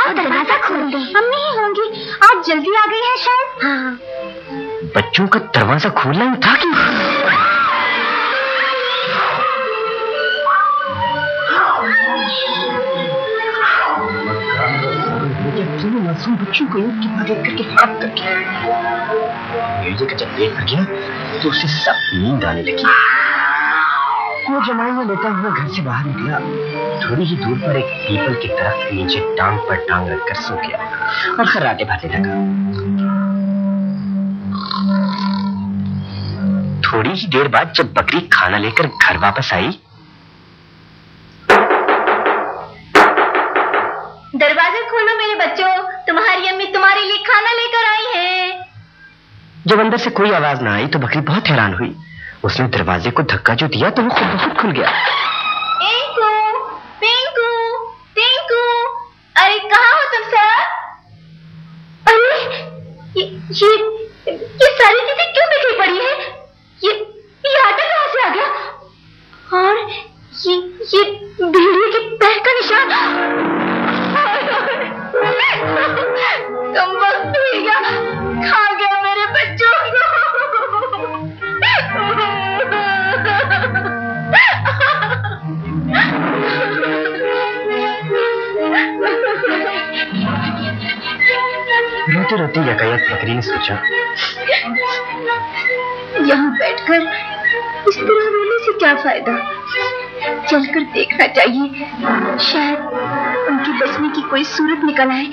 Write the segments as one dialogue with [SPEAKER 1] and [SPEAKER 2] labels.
[SPEAKER 1] जाओ दरवाजा खोल दो।
[SPEAKER 2] हम नहीं होंगी, आप जल्दी आ गई हैं शायद।
[SPEAKER 1] हाँ।
[SPEAKER 3] बच्चों का दरवाजा खोलना ही था कि मासूम बच्चों को एक के बाद एक करके हाथ करके भेड़िए का जब पेट भर गया तो उसे सब नींद आने लगी। वो जमाइयां लेता हुआ घर से बाहर निकला। थोड़ी ही दूर पर एक पीपल के दरख्त के नीचे टांग पर टांग रखकर सो गया और खर्राटे भरने लगा। थोड़ी ही देर बाद जब बकरी खाना लेकर घर वापस आई,
[SPEAKER 2] दरवाजा खोलो मेरे बच्चों, तुम्हारी अम्मी तुम्हारे लिए खाना लेकर आई है।
[SPEAKER 3] जब अंदर से कोई आवाज ना आई तो बकरी बहुत हैरान हुई। उसने दरवाजे को धक्का जो दिया तो वो खुद ब खुद खुल गया।
[SPEAKER 2] टिंकू, टिंकू, टिंकू, अरे कहाँ हो तुम सब? अरे ये सारी चीजें क्यों बिखरी पड़ी है? ये आटा कहाँ से आ गया? और ये भेड़िए के पैर का निशान। कम वक्त भेड़िया खा गया मेरे बच्चों को।
[SPEAKER 3] रोते रोते यकायक बकरी ने सोचा,
[SPEAKER 2] यहाँ बैठकर इस तरह रोने से क्या फायदा? चलकर देखना चाहिए, शायद उनके बचने की कोई सूरत निकल आए,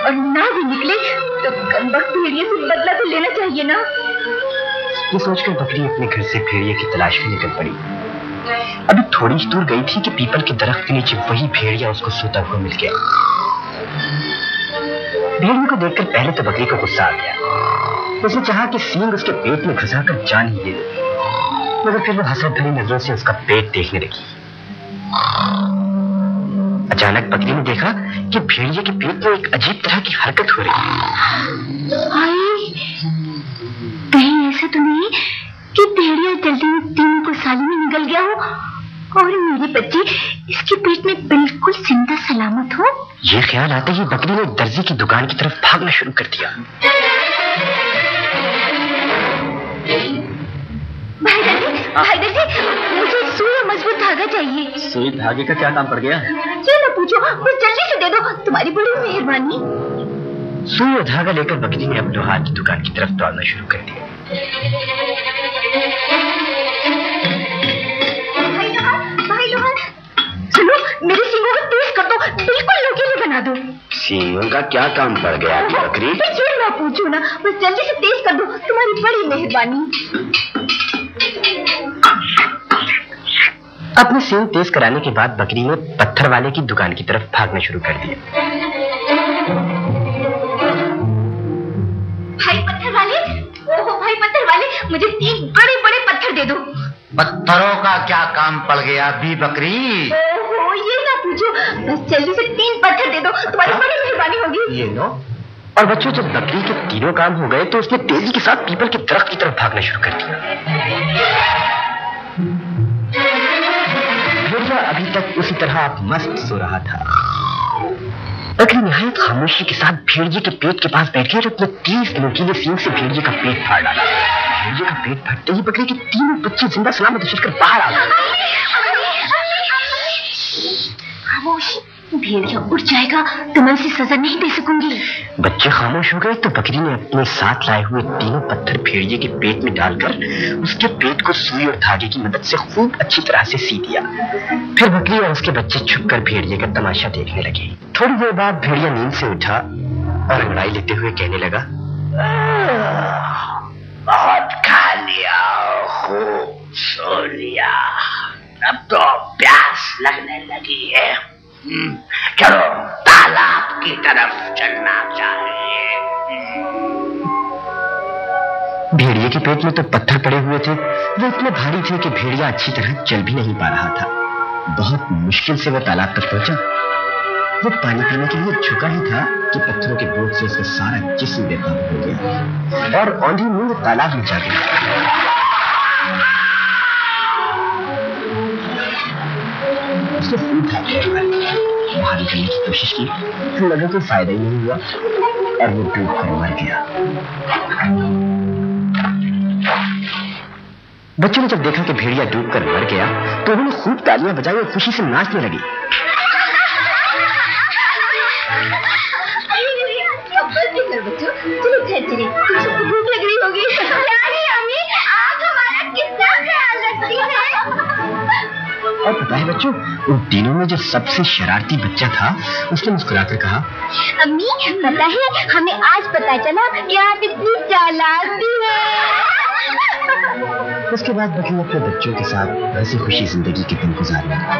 [SPEAKER 2] और ना भी निकले तो कमबख्त भेड़िए से बदला तो लेना चाहिए ना।
[SPEAKER 3] ये सोचकर बकरी अपने घर से भेड़िए की तलाश में निकल पड़ी। अभी थोड़ी ही दूर गई थी कि पीपल के दरख्त के नीचे वही भेड़िया उसको सोता हुआ मिल गया। भेड़िए को देखकर पहले तो बकरी को गुस्सा आ गया। उसने चाहा कि सींग उसके पेट में घुसाकर जान ही दे दे, मगर फिर वो हसरत भरी नजरों से उसका पेट देखने लगी। अचानक बकरी ने देखा कि भेड़िए के पेट में एक अजीब तरह की हरकत हो रही है।
[SPEAKER 2] कहीं ऐसा तो नहीं कि भेड़िया जल्दी में तीनों को साली में निकल गया हो और मेरी बच्ची इसके पेट में बिल्कुल जिंदा सलामत हो?
[SPEAKER 3] ये ख्याल आते ही बकरी ने दर्जी की दुकान की तरफ भागना शुरू कर दिया।
[SPEAKER 2] भाई दर्जी, मुझे सुई और मजबूत धागा चाहिए।
[SPEAKER 3] सुई धागे का क्या काम पड़ गया?
[SPEAKER 2] ये ना पूछो, मुझे जल्दी से दे दो, तुम्हारी बड़ी मेहरबानी।
[SPEAKER 3] सुई और धागा लेकर बकरी ने अब लोहार की दुकान की तरफ दौड़ना शुरू कर दिया।
[SPEAKER 2] भाई लोहार, सुनो, मेरे सींगों को तेज कर दो, बिल्कुल नुकीले बना दो।
[SPEAKER 3] सींगों का क्या काम पड़ गया बकरी?
[SPEAKER 2] ये ना पूछो ना, बस जल्दी से तेज कर दो, तुम्हारी बड़ी मेहरबानी।
[SPEAKER 3] अपने सींग तेज कराने के बाद बकरी ने पत्थर वाले की दुकान की तरफ भागना शुरू कर दिया।
[SPEAKER 2] भाई पत्थर वाले, ओहो भाई पत्थर वाले, मुझे 3 बड़े-बड़े पत्थर दे दो।
[SPEAKER 4] पत्थरों का क्या काम पड़ गया भी बकरी?
[SPEAKER 2] ओहो, ये ना पूछो, बस जल्दी से 3 पत्थर दे दो, तुम्हारी बड़ी मेहरबानी होगी।
[SPEAKER 3] ये लो। और बच्चों, जब बकरी के तीनों काम हो गए तो उसने तेजी के साथ पीपल के दरख्त की तरफ भागना शुरू कर दिया। भेड़िया अभी तक उसी तरह मस्त सो रहा था। बकरी निहायत खामोशी के साथ भेड़िए के पेट के पास बैठ गई और अपने 30 नुकीले सींग से भेड़िए का पेट फाड़ डाला। भेड़िए का पेट फटते ही बकरी के तीनों बच्चे जिंदा सलामत उछलकर बाहर आ गए।
[SPEAKER 2] खामोश, भेड़िया उड़ जाएगा तो मैं इसे सजा नहीं दे सकूंगी।
[SPEAKER 3] बच्चे खामोश हो गए तो बकरी ने अपने साथ लाए हुए तीनों पत्थर भेड़िए के पेट में डालकर उसके पेट को सुई और धागे की मदद से खूब अच्छी तरह से सी दिया। फिर बकरी और उसके बच्चे छुपकर भेड़िए का तमाशा देखने लगे। थोड़ी देर बाद भेड़िया नींद से उठा और अंगड़ाई लेते हुए कहने लगा,
[SPEAKER 4] बहुत खा लिया, खूब सो लिया, अब तो प्यास लगने लगी है। चलो तालाब की तरफ चलना चाहिए।
[SPEAKER 3] भेड़िए के पेट में तो पत्थर पड़े हुए थे, वो इतने भारी थे कि भेड़िया अच्छी तरह चल भी नहीं पा रहा था। बहुत मुश्किल से वो तालाब तक पहुंचा। वो पानी पीने के लिए झुका ही था कि पत्थरों के बोझ से उसका सारा जिस्म बेकाबू हो गया और औंधी नींद तालाब में जा गई। उसने फूल था, भारी करने की कोशिश की, लगा कोई फायदा ही नहीं हुआ और वो डूब कर मर गया। बच्चों ने जब देखा कि भेड़िया डूब कर मर गया तो उन्होंने खूब तालियां बजाई और खुशी से नाचने लगी।
[SPEAKER 2] बच्चों चलो घर चले, तुझे तो भूख लग रही होगी। अम्मी आप हमारा कितना ख्याल रखती हैं।
[SPEAKER 3] और पता है बच्चों, उन तीनों में जो सबसे शरारती बच्चा था उसने मुस्कुराकर कहा,
[SPEAKER 2] अम्मी पता है हमें आज पता चला कि आप इतनी चालाक भी हैं।
[SPEAKER 3] उसके बाद बकरी अपने बच्चों के साथ हंसी खुशी जिंदगी के दिन गुजारने लगी।